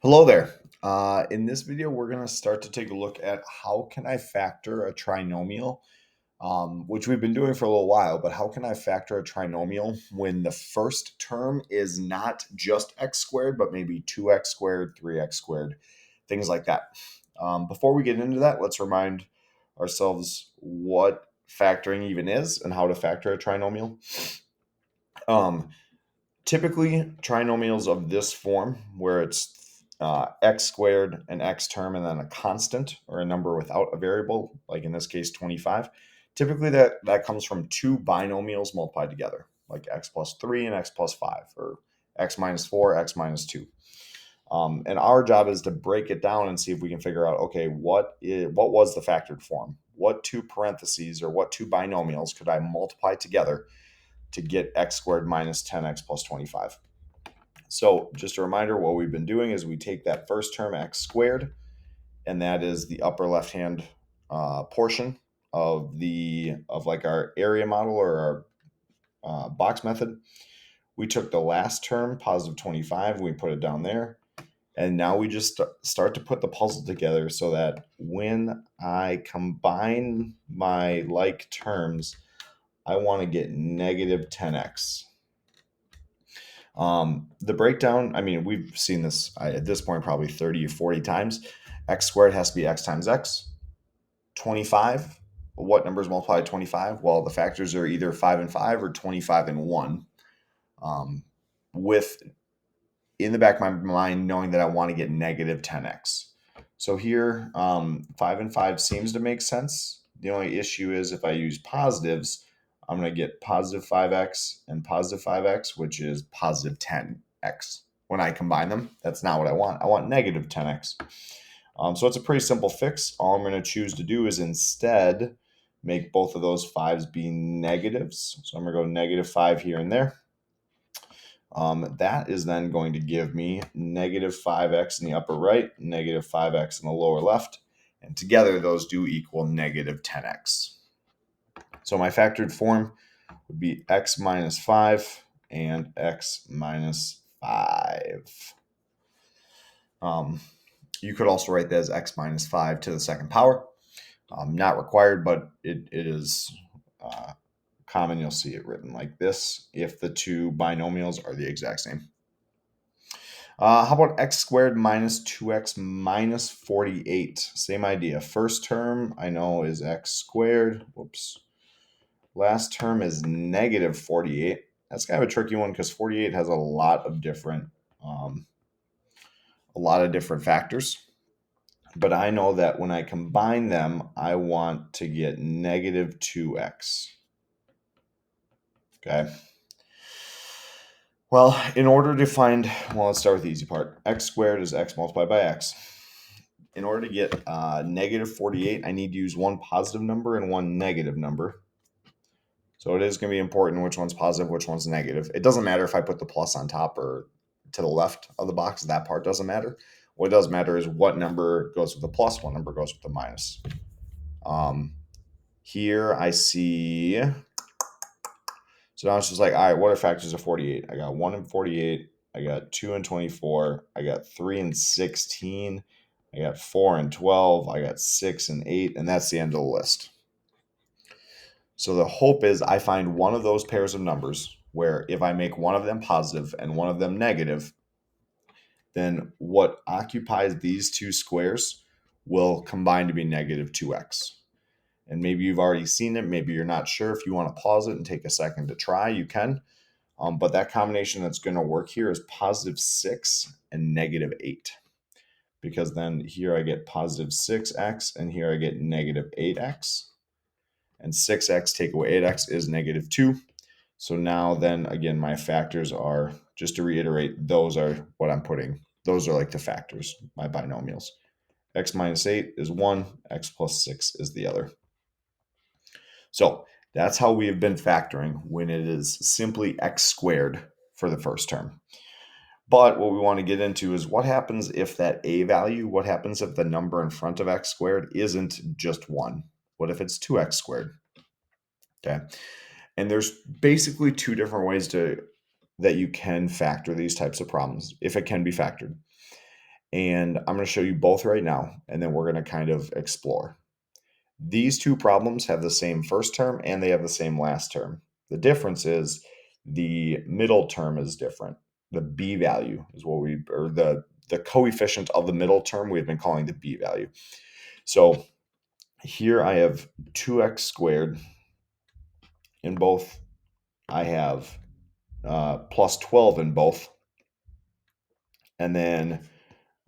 Hello there. In this video, we're going to start to take a look at how can I factor a trinomial, which we've been doing for a little while, but how can I factor a trinomial when the first term is not just x squared, but maybe 2x squared, 3x squared, things like that. Before we get into that, let's remind ourselves what factoring even is and how to factor a trinomial. Um, Typically, trinomials of this form, where it's x squared, an x term, and then a constant or a number without a variable, like in this case 25, typically that comes from two binomials multiplied together, like x plus 3 and x plus 5, or x minus 4, x minus 2. And our job is to break it down and see if we can figure out, okay, what was the factored form? What two parentheses or what two binomials could I multiply together to get x squared minus 10x plus 25. So just a reminder, what we've been doing is we take that first term x squared, and that is the upper left hand portion of like our area model or our box method. We took the last term, positive 25, we put it down there. And now we just start to put the puzzle together so that when I combine my like terms, I want to get negative 10x. The breakdown, I mean, we've seen this at this point probably 30 or 40 times. X squared has to be x times x. 25, what numbers multiply 25? Well, the factors are either 5 and 5 or 25 and 1. With in the back of my mind knowing that I want to get negative 10x. So here, 5 and 5 seems to make sense. The only issue is if I use positives, I'm going to get positive 5x and positive 5x, which is positive 10x. When I combine them, that's not what I want. I want negative 10x. So it's a pretty simple fix. All I'm going to choose to do is instead make both of those 5s be negatives. So I'm going to go negative 5 here and there. That is then going to give me negative 5x in the upper right, negative 5x in the lower left, and together those do equal negative 10x. So my factored form would be x minus 5 and x minus 5. You could also write that as x minus 5 to the second power. Not required, but it is common. You'll see it written like this if the two binomials are the exact same. How about x squared minus 2x minus 48? Same idea. First term I know is x squared. Whoops. Last term is negative 48. That's kind of a tricky one because 48 has a lot of different factors. But I know that when I combine them, I want to get negative 2x. Okay. Well, in order to find, let's start with the easy part. X squared is x multiplied by x. In order to get negative 48, I need to use one positive number and one negative number. So it is going to be important which one's positive, which one's negative. It doesn't matter if I put the plus on top or to the left of the box. That part doesn't matter. What does matter is what number goes with the plus, what number goes with the minus. Here I see. So now it's just like, all right, what are factors of 48? I got 1 and 48. I got 2 and 24. I got 3 and 16. I got 4 and 12. I got 6 and 8. And that's the end of the list. So the hope is I find one of those pairs of numbers where if I make one of them positive and one of them negative, then what occupies these two squares will combine to be negative 2x. And maybe you've already seen it. Maybe you're not sure. If you want to pause it and take a second to try, you can. But that combination that's going to work here is positive 6 and negative 8. Because then here I get positive 6x and here I get negative 8x. And 6x take away 8x is negative 2. So now then again, my factors are, just to reiterate, those are what I'm putting. Those are like the factors, my binomials. X minus 8 is 1, x plus 6 is the other. So that's how we have been factoring when it is simply x squared for the first term. But what we want to get into is what happens if that a value, what happens if the number in front of x squared isn't just 1? What if it's 2x squared? Okay. And there's basically two different ways that you can factor these types of problems, if it can be factored. And I'm going to show you both right now, and then we're going to kind of explore. These two problems have the same first term and they have the same last term. The difference is the middle term is different. The b value is what or the coefficient of the middle term we've been calling the b value. So here I have 2x squared. In both, I have plus 12 in both. And then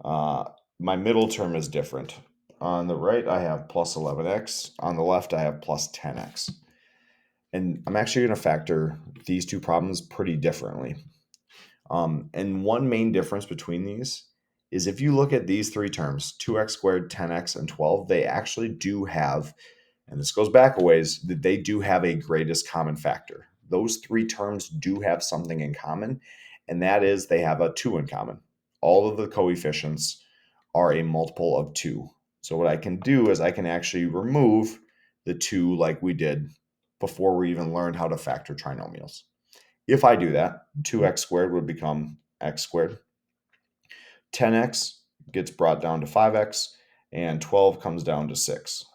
my middle term is different. On the right, I have plus 11x. On the left, I have plus 10x. And I'm actually going to factor these two problems pretty differently. And one main difference between these is if you look at these three terms, 2x squared, 10x, and 12, they actually do have, and this goes back a ways, that they do have a greatest common factor. Those three terms do have something in common, and that is they have a 2 in common. All of the coefficients are a multiple of 2. So what I can do is I can actually remove the 2 like we did before we even learned how to factor trinomials. If I do that, 2x squared would become x squared. 10x gets brought down to 5x, and 12 comes down to 6.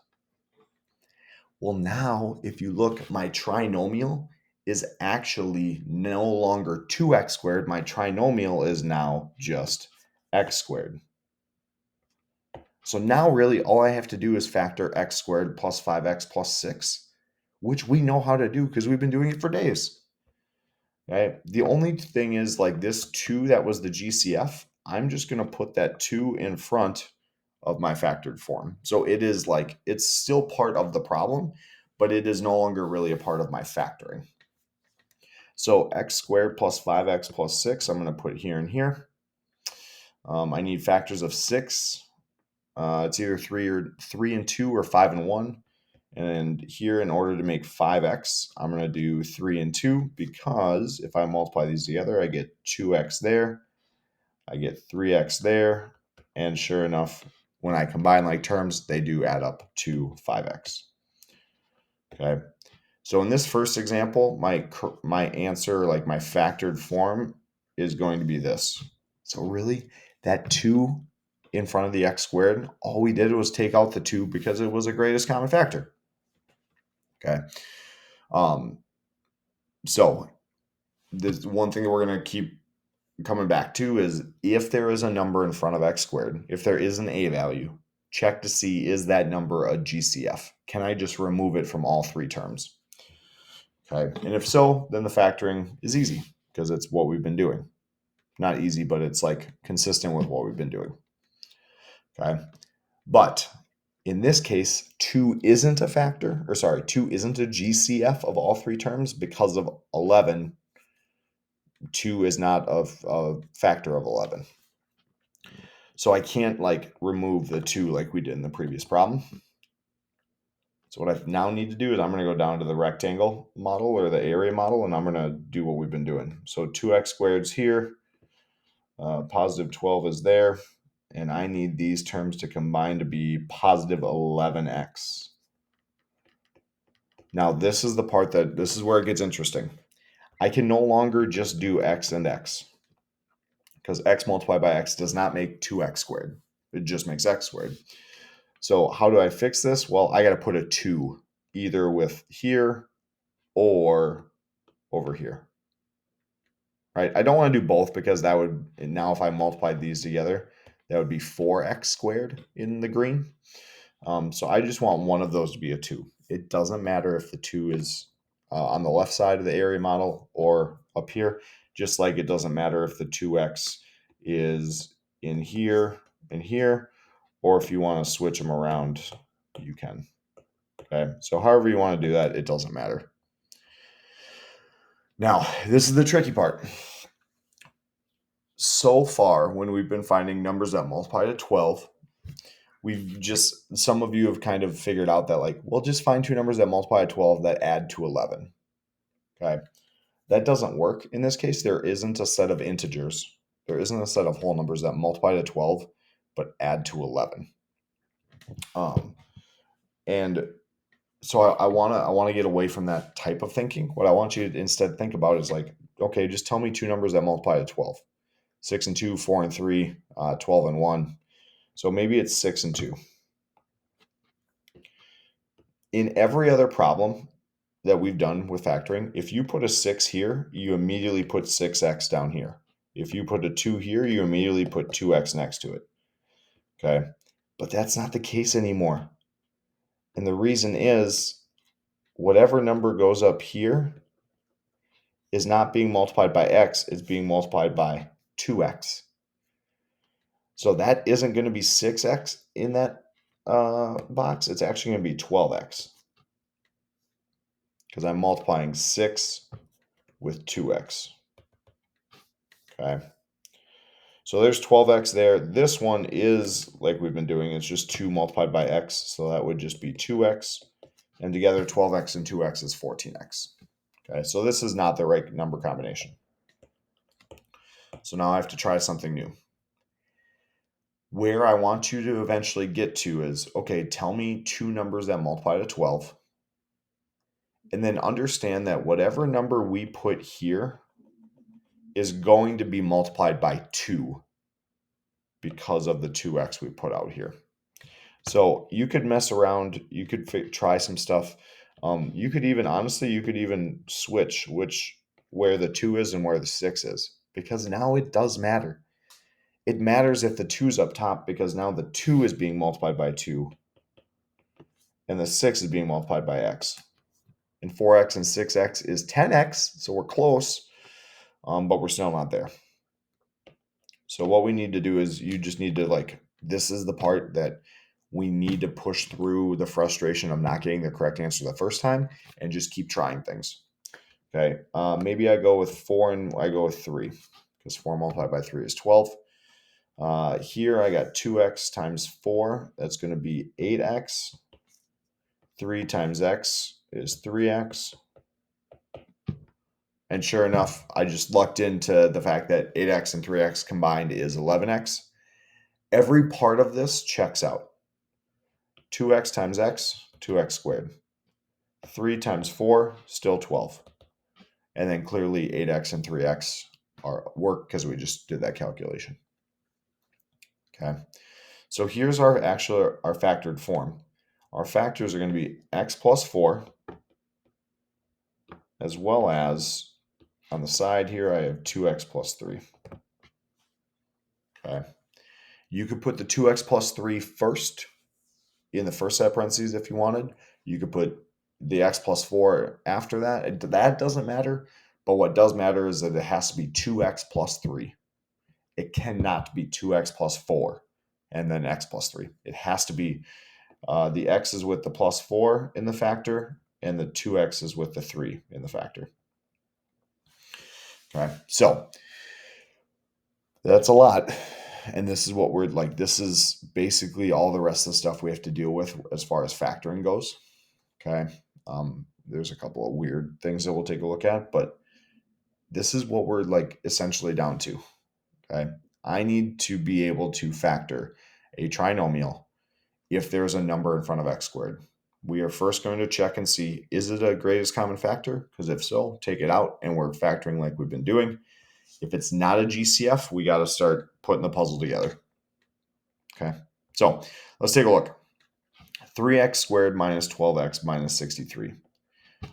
Well, now, if you look, my trinomial is actually no longer 2x squared. My trinomial is now just x squared. So now really all I have to do is factor x squared plus 5x plus 6, which we know how to do because we've been doing it for days. Right? The only thing is like this 2 that was the GCF, I'm just going to put that 2 in front of my factored form. So it is like, it's still part of the problem, but it is no longer really a part of my factoring. So x squared plus 5x plus 6, I'm going to put here and here. I need factors of 6. It's either 3 and 2 or 5 and 1. And here, in order to make 5x, I'm going to do 3 and 2 because if I multiply these together, I get 2x there, I get 3x there, and sure enough, when I combine like terms, they do add up to 5x. Okay, so in this first example, my answer, like my factored form, is going to be this. So really, that 2 in front of the x squared, all we did was take out the 2 because it was a greatest common factor. Okay. So this one thing that we're going to keep coming back to is if there is a number in front of x squared, if there is an a value, check to see, is that number a GCF? Can I just remove it from all three terms? Okay. And if so, then the factoring is easy because it's what we've been doing. Not easy, but it's like consistent with what we've been doing. Okay. But in this case, 2 isn't a factor, or sorry, 2 isn't a GCF of all three terms because of 11. 2 is not a factor of 11. So I can't like remove the 2 like we did in the previous problem. So what I now need to do is I'm going to go down to the rectangle model or the area model, and I'm going to do what we've been doing. So 2x squared is here, positive 12 is there, and I need these terms to combine to be positive 11x. Now this is the part this is where it gets interesting. I can no longer just do x and x because x multiplied by x does not make 2x squared. It just makes x squared. So how do I fix this? Well, I got to put a 2 either with here or over here. Right? I don't want to do both because that would, now if I multiplied these together, that would be 4x squared in the green. So I just want one of those to be a 2. It doesn't matter if the 2 is on the left side of the area model or up here, just like it doesn't matter if the 2x is in here and here, or if you want to switch them around, you can. Okay, so however you want to do that, it doesn't matter. Now, this is the tricky part. So far, when we've been finding numbers that multiply to 12, some of you have kind of figured out that like, we'll just find two numbers that multiply to 12 that add to 11. Okay, that doesn't work in this case. There isn't a set of integers. There isn't a set of whole numbers that multiply to 12 but add to 11. And so I want to get away from that type of thinking. What I want you to instead think about is like, okay, just tell me two numbers that multiply to 12. 6 and 2, 4 and 3, 12 and 1. So maybe it's 6 and 2. In every other problem that we've done with factoring, if you put a 6 here, you immediately put 6x down here. If you put a 2 here, you immediately put 2x next to it. Okay? But that's not the case anymore. And the reason is whatever number goes up here is not being multiplied by x, it's being multiplied by 2x. So that isn't going to be 6x in that box. It's actually going to be 12x because I'm multiplying 6 with 2x. Okay. So there's 12x there. This one is like we've been doing. It's just 2 multiplied by x. So that would just be 2x. And together 12x and 2x is 14x. Okay. So this is not the right number combination. So now I have to try something new. Where I want you to eventually get to is, okay, tell me two numbers that multiply to 12. And then understand that whatever number we put here is going to be multiplied by 2 because of the 2x we put out here. So you could mess around. You could try some stuff. You could even, honestly, you could even switch where the 2 is and where the 6 is. Because now it does matter. It matters if the 2's up top because now the 2 is being multiplied by 2 and the 6 is being multiplied by x. And 4x and 6x is 10x, so we're close, but we're still not there. So what we need to do is you just need to this is the part that we need to push through the frustration of not getting the correct answer the first time and just keep trying things. Okay, maybe I go with 4 and I go with 3 because 4 multiplied by 3 is 12. Here I got 2x times 4. That's going to be 8x. 3 times x is 3x. And sure enough, I just lucked into the fact that 8x and 3x combined is 11x. Every part of this checks out. 2x times x, 2x squared. 3 times 4, still 12. And then clearly 8x and 3x work because we just did that calculation. Okay. So here's our factored form. Our factors are going to be x plus 4, as well as on the side here, I have 2x plus 3. Okay. You could put the 2x plus 3 first in the first set of parentheses if you wanted. You could put the x plus 4 after that. That doesn't matter. But what does matter is that it has to be 2x plus 3. It cannot be 2x plus 4 and then x plus 3. It has to be the x is with the plus 4 in the factor and the 2x is with the 3 in the factor. Okay, so that's a lot. And this is what this is basically all the rest of the stuff we have to deal with as far as factoring goes. Okay, there's a couple of weird things that we'll take a look at, but this is what we're essentially down to. Okay, I need to be able to factor a trinomial if there's a number in front of x squared. We are first going to check and see, is it a greatest common factor? Because if so, take it out and we're factoring like we've been doing. If it's not a GCF, we got to start putting the puzzle together. Okay, so let's take a look. 3x squared minus 12x minus 63.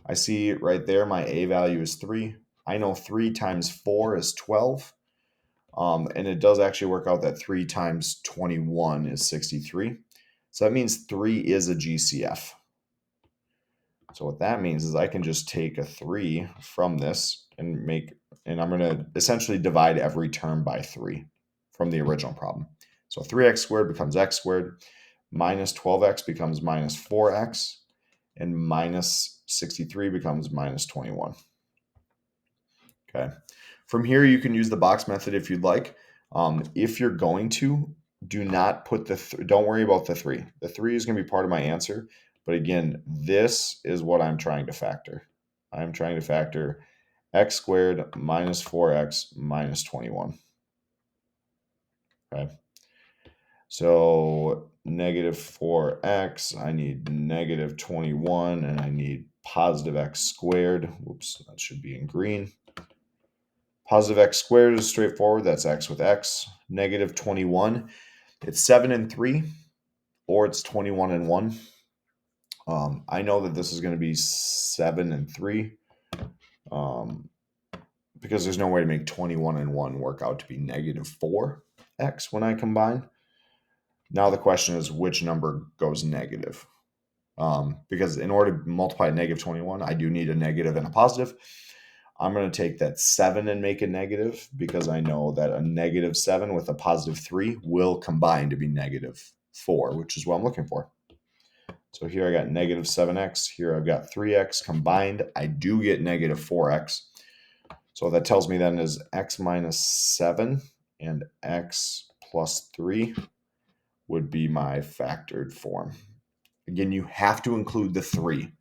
I see right there my a value is 3. I know 3 times 4 is 12. And it does actually work out that 3 times 21 is 63. So that means 3 is a GCF. So what that means is I can just take a 3 from this and I'm going to essentially divide every term by 3 from the original problem. So 3x squared becomes x squared, minus 12x becomes minus 4x, and minus 63 becomes minus 21. Okay. From here, you can use the box method if you'd like. If you're going to, do not put don't worry about the 3. The 3 is going to be part of my answer. But again, this is what I'm trying to factor. I'm trying to factor x squared minus 4x minus 21. Okay. So negative 4x, I need negative 21, and I need positive x squared. Whoops, that should be in green. Positive x squared is straightforward. That's x with x. Negative 21. It's 7 and 3, or it's 21 and 1. I know that this is going to be 7 and 3 because there's no way to make 21 and 1 work out to be negative 4x when I combine. Now the question is, which number goes negative? Because in order to multiply negative 21, I do need a negative and a positive. I'm going to take that 7 and make it negative because I know that a negative 7 with a positive 3 will combine to be negative 4, which is what I'm looking for. So here I got negative 7x. Here I've got 3x combined. I do get negative 4x. So what that tells me then is x minus 7 and x plus 3 would be my factored form. Again, you have to include the 3.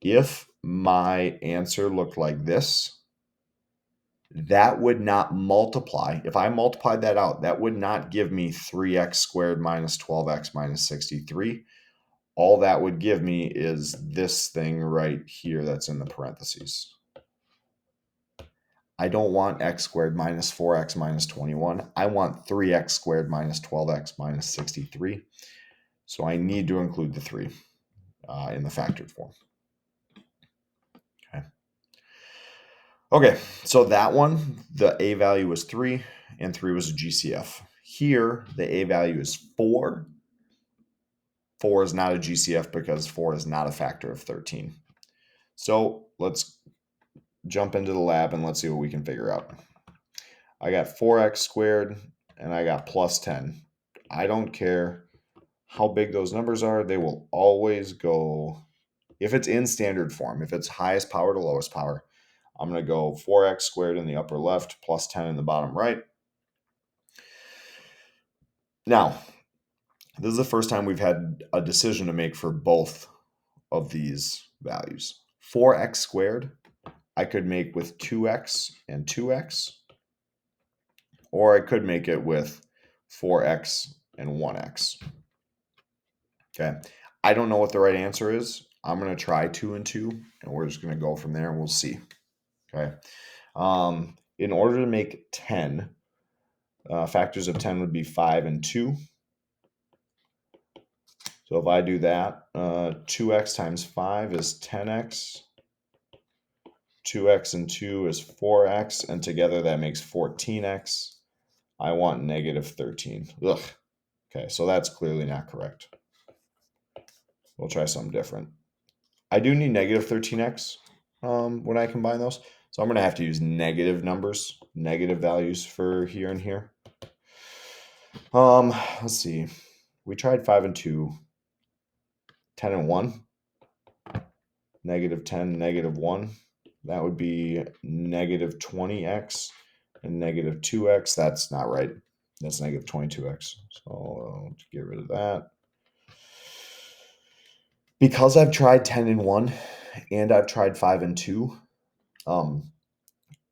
If my answer looked like this, that would not multiply. If I multiplied that out, that would not give me 3x squared minus 12x minus 63. All that would give me is this thing right here that's in the parentheses. I don't want x squared minus 4x minus 21. I want 3x squared minus 12x minus 63. So I need to include the 3 in the factored form. Okay, so that one, the a value was 3, and 3 was a GCF. Here, the a value is 4. 4 is not a GCF because 4 is not a factor of 13. So let's jump into the lab and let's see what we can figure out. I got 4x squared and I got plus 10. I don't care how big those numbers are. They will always go, if it's in standard form, if it's highest power to lowest power, I'm going to go 4x squared in the upper left plus 10 in the bottom right. Now, this is the first time we've had a decision to make for both of these values. 4x squared, I could make with 2x and 2x, or I could make it with 4x and 1x. Okay, I don't know what the right answer is. I'm going to try 2 and 2, and we're just going to go from there and we'll see. Okay. In order to make 10, factors of 10 would be 5 and 2. So if I do that, 2x times 5 is 10x. 2x and 2 is 4x, and together that makes 14x. I want negative 13. Ugh. Okay, so that's clearly not correct. We'll try something different. I do need negative 13x when I combine those. So I'm going to have to use negative numbers, negative values for here and here. Let's see. We tried 5 and 2, 10 and 1, negative 10, negative 1. That would be negative 20x and negative 2x. That's not right. That's negative 22x. So to get rid of that. Because I've tried 10 and 1 and I've tried 5 and 2,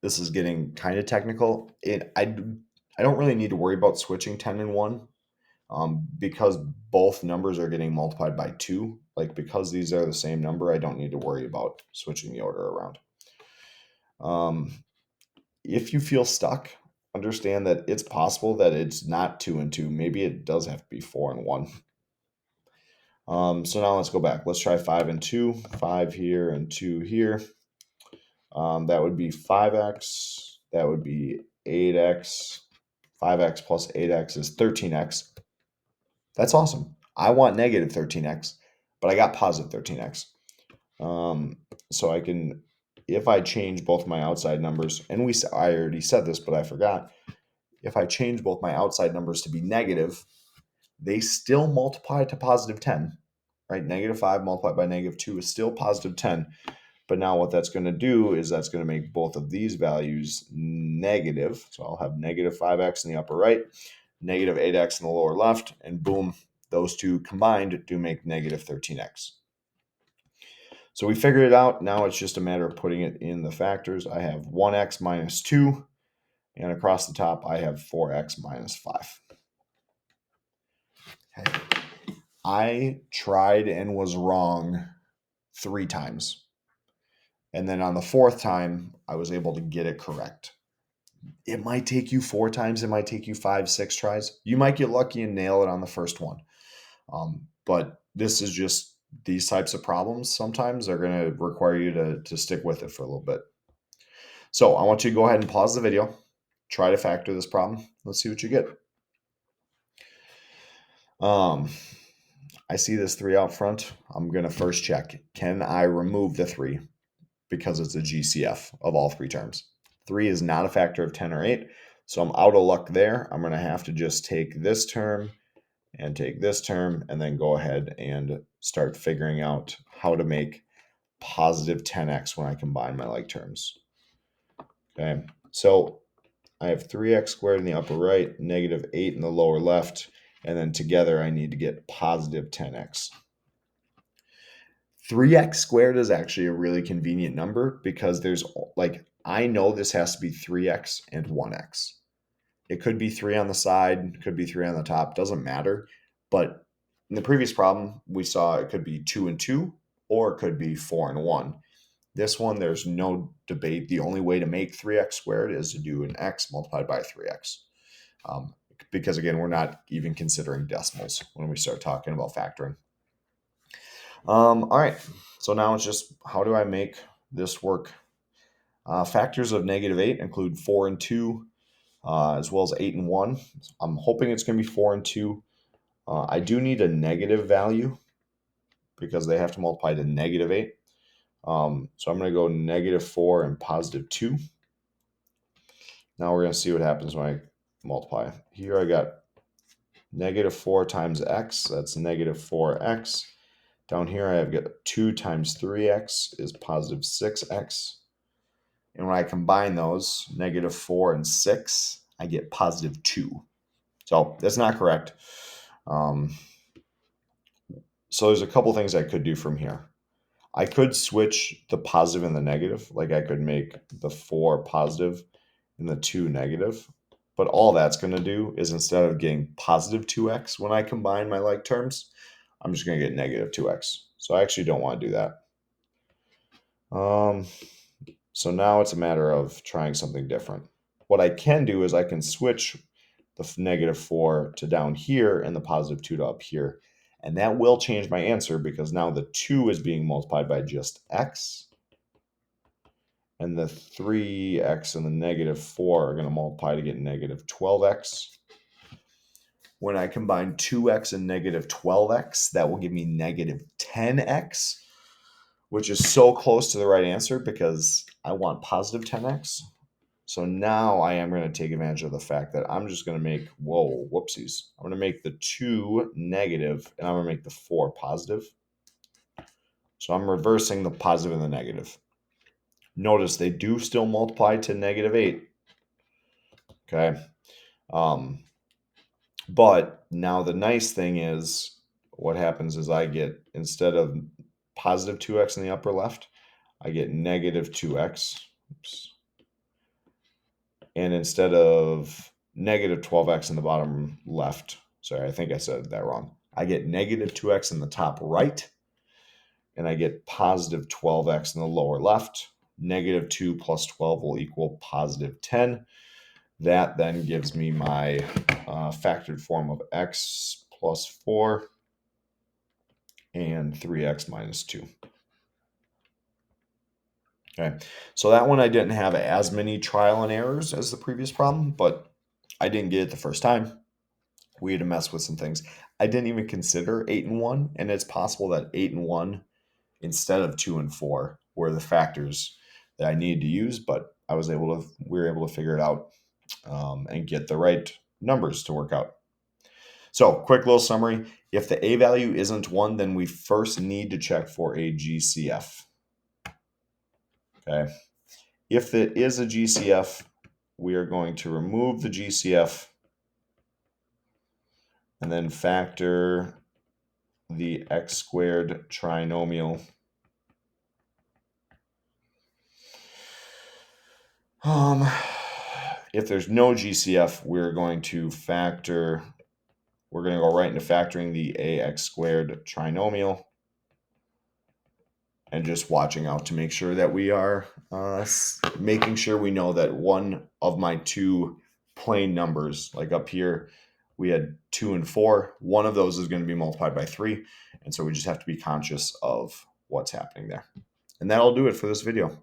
this is getting kind of technical. I don't really need to worry about switching 10 and 1 because both numbers are getting multiplied by 2. Like, because these are the same number, I don't need to worry about switching the order around. If you feel stuck, understand that it's possible that it's not 2 and 2. Maybe it does have to be 4 and 1. So now let's go back. Let's try 5 and 2. 5 here and 2 here. That would be 5x. That would be 8x. 5x plus 8x is 13x. That's awesome. I want negative 13x, but I got positive 13x. So I can, if I change both my outside numbers, and I already said this, but I forgot. If I change both my outside numbers to be negative, they still multiply to positive 10, right? Negative 5 multiplied by negative 2 is still positive 10. But now what that's going to do is that's going to make both of these values negative. So I'll have negative 5x in the upper right, negative 8x in the lower left, and boom, those two combined do make negative 13x. So we figured it out. Now it's just a matter of putting it in the factors. I have 1x minus 2, and across the top I have 4x minus 5. Okay. I tried and was wrong 3 times. And then on the 4th time, I was able to get it correct. It might take you 4 times. It might take you 5, 6 tries. You might get lucky and nail it on the first one. But this is just these types of problems sometimes are going to require you to stick with it for a little bit. So I want you to go ahead and pause the video, try to factor this problem. Let's see what you get. I see this 3 out front. I'm going to first check, can I remove the 3 because it's a GCF of all 3 terms? 3 is not a factor of 10 or 8, so I'm out of luck there. I'm going to have to just take this term and take this term and then go ahead and start figuring out how to make positive 10x when I combine my like terms. Okay, so I have 3x squared in the upper right, negative 8 in the lower left, and then together I need to get positive 10x. 3x squared is actually a really convenient number because there's like, I know this has to be 3x and 1x. It could be 3 on the side, could be 3 on the top, doesn't matter. But in the previous problem, we saw it could be 2 and 2, or it could be 4 and 1. This one, there's no debate. The only way to make 3x squared is to do an x multiplied by 3x. Because again, we're not even considering decimals when we start talking about factoring. All right, so now it's just, how do I make this work? Factors of negative 8 include 4 and 2, as well as 8 and 1. I'm hoping it's going to be 4 and 2. I do need a negative value because they have to multiply to negative 8. So I'm going to go negative 4 and positive 2. Now we're going to see what happens when I multiply. Here I got negative 4 times x. That's negative 4x. Down here I have got 2 times 3x is positive 6x. And when I combine those, negative 4 and 6, I get positive 2. So that's not correct. So there's a couple things I could do from here. I could switch the positive and the negative. Like I could make the 4 positive and the 2 negative. But all that's going to do is instead of getting positive 2x when I combine my like terms, I'm just going to get negative 2x. So I actually don't want to do that. So now it's a matter of trying something different. What I can do is I can switch the negative 4 to down here and the positive 2 to up here. And that will change my answer because now the 2 is being multiplied by just x. And the 3x and the negative 4 are going to multiply to get negative 12x. When I combine 2x and negative 12x, that will give me negative 10x, which is so close to the right answer because I want positive 10x. So now I am going to take advantage of the fact that I'm just going to make, whoopsies. I'm going to make the 2 negative and I'm going to make the 4 positive. So I'm reversing the positive and the negative. Notice they do still multiply to negative 8. Okay. But now the nice thing is what happens is I get, instead of positive 2x in the upper left, I get negative 2x. Oops. And instead of negative 12x in the bottom left, sorry, I think I said that wrong. I get negative 2x in the top right, and I get positive 12x in the lower left. Negative 2 plus 12 will equal positive 10. That then gives me my factored form of x plus 4 and 3x minus 2. Okay, so that one I didn't have as many trial and errors as the previous problem, but I didn't get it the first time. We had to mess with some things. I didn't even consider 8 and 1, and it's possible that 8 and 1 instead of 2 and 4 were the factors that I needed to use, but we were able to figure it out and get the right numbers to work out. So, quick little summary. If the A value isn't 1, then we first need to check for a GCF. Okay. If it is a GCF, we are going to remove the GCF and then factor the x squared trinomial. If there's no GCF, we're going to go right into factoring the ax squared trinomial. and just watching out to make sure that we are making sure we know that one of my two plain numbers, like up here, we had 2 and 4. One of those is going to be multiplied by 3. And so we just have to be conscious of what's happening there. And that'll do it for this video.